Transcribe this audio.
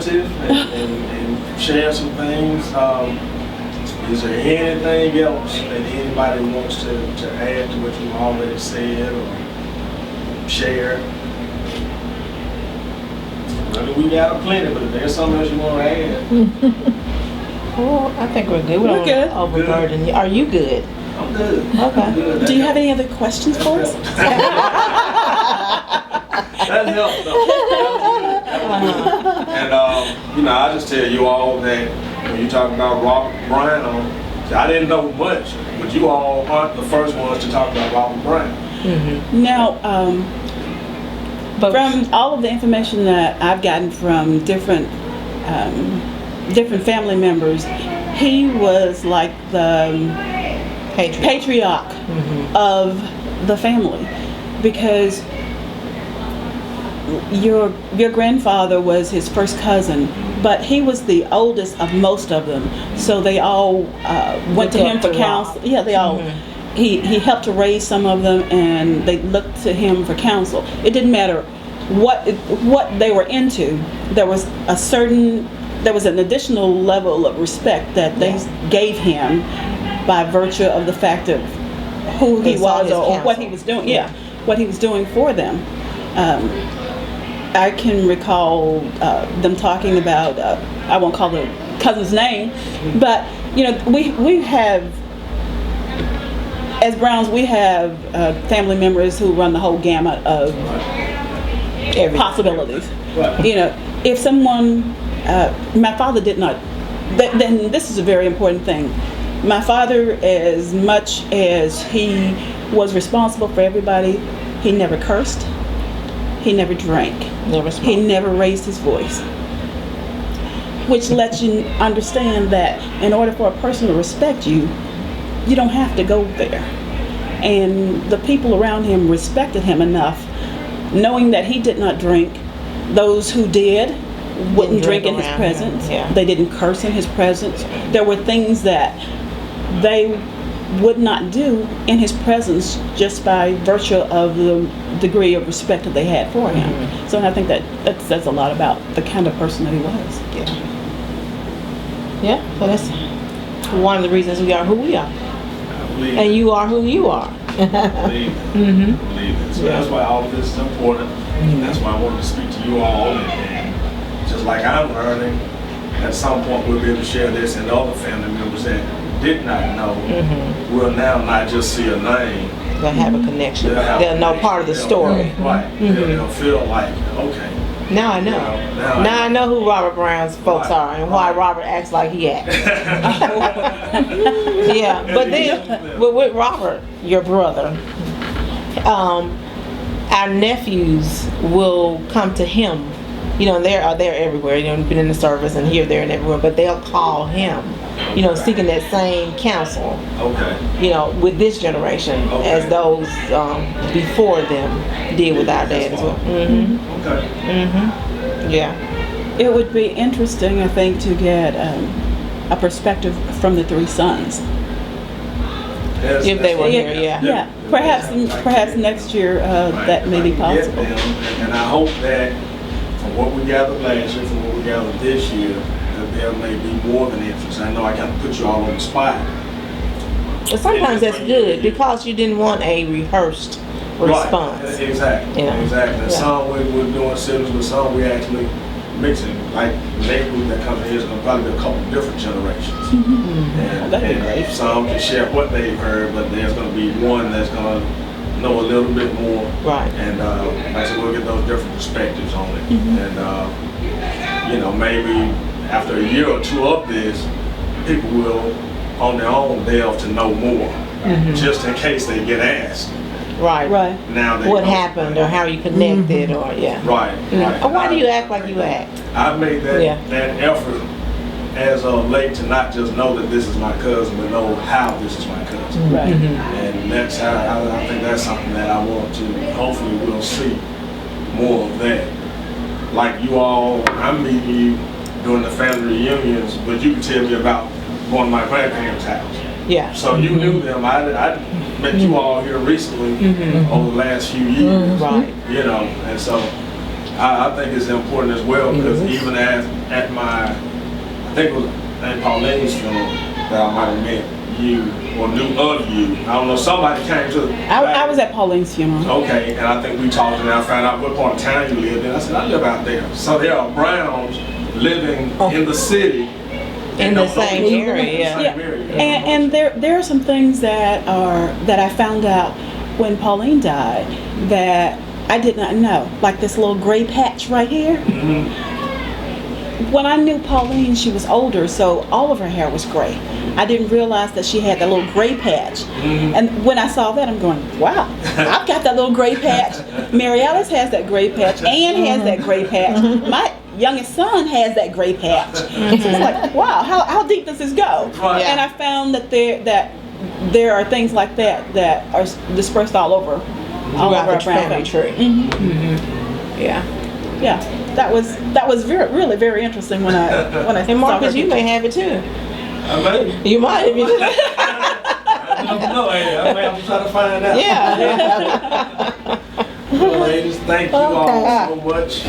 informative and share some things. Is there anything else that anybody wants to add to what you already said or share? Really, we got plenty, but if there's something else you want to add. Well, I think we're good. We're good. Overburden you. Are you good? I'm good. Okay. I'm good. Do you have any other questions for us? That helped though. That was good. And I just tell you all that when you talk about Robert Brown, I didn't know much, but you all aren't the first ones to talk about Robert Brown. Mm-hmm. Now, from all of the information that I've gotten from different family members, he was like the patriarch of the family, because your grandfather was his first cousin, but he was the oldest of most of them, so they all went to him for counsel. Yeah, they all. He helped to raise some of them, and they looked to him for counsel. It didn't matter what they were into. There was an additional level of respect that they gave him by virtue of the fact of who he was or what he was doing. Yeah, what he was doing for them. I can recall them talking about, I won't call the cousin's name, but we have, as Browns, we have family members who run the whole gamut of possibilities. If someone, my father did not, then this is a very important thing. My father, as much as he was responsible for everybody, he never cursed. He never drank. Never smoked. He never raised his voice. Which lets you understand that in order for a person to respect you, you don't have to go there. And the people around him respected him enough, knowing that he did not drink. Those who did wouldn't drink in his presence. Yeah. They didn't curse in his presence. There were things that they would not do in his presence just by virtue of the degree of respect that they had for him. So I think that says a lot about the kind of person that he was. Yeah, so that's one of the reasons we are who we are. And you are who you are. I believe it. So that's why all of this is important. That's why I wanted to speak to you all. And just like I'm learning, at some point we'll be able to share this, and other family members that did not know will now not just see a name. They'll have a connection. They'll know part of the story. Right. They'll feel like, okay. Now I know. Now I know who Robert Brown's folks are and why Robert acts like he acts. Yeah, but then with Robert, your brother, our nephews will come to him. They're everywhere. Been in the service and here, there, and everywhere. But they'll call him. Seeking that same counsel. Okay. With this generation, as those before them did with our dad as well. Okay. Yeah. It would be interesting, I think, to get a perspective from the three sons. If they were here, yeah. Perhaps next year that may be possible. And I hope that from what we gathered last year, from what we gathered this year, that there may be more than interest. I know I kind of put you all on the spot. But sometimes that's good because you didn't want a rehearsed response. Right. Exactly. Exactly. And some we're doing series with some we actually mixing. Like the next group that comes in here is going to probably be a couple of different generations. And some can share what they've heard, but there's going to be one that's going to know a little bit more. Right. And like I said, we'll get those different perspectives on it. And maybe after a year or two of this, people will on their own delve to know more, just in case they get asked. Right. Now what happened or how you connected or Right. Or why do you act like you act? I've made that effort as of late to not just know that this is my cousin, but know how this is my cousin. Right. And that's how I think that's something that I want to, hopefully we'll see more of that. Like you all, I'm meeting you during the family reunions, but you can tell me about going to my grandparents' house. Yeah. So you knew them. I met you all here recently over the last few years. Right. And so I think it's important as well because even as I think it was at Pauline's funeral that I might have met you or knew of you. I don't know, somebody came to. I was at Pauline's funeral. Okay, and I think we talked and I found out what part of town you lived in. I said, I live out there. So there are Browns living in the city. In the same area. And there are some things that I found out when Pauline died that I did not know. Like this little gray patch right here. When I knew Pauline, she was older, so all of her hair was gray. I didn't realize that she had that little gray patch. And when I saw that, I'm going, wow, I've got that little gray patch. Mary Alice has that gray patch. Ann has that gray patch. My youngest son has that gray patch. So it's like, wow, how deep does this go? Right. And I found that there are things like that are dispersed all over our family tree. Yeah. That was really very interesting when I And Marcus, you may have it too. You might if you do. I don't know. I may have to try to find out. Yeah. Well, ladies, thank you all so much.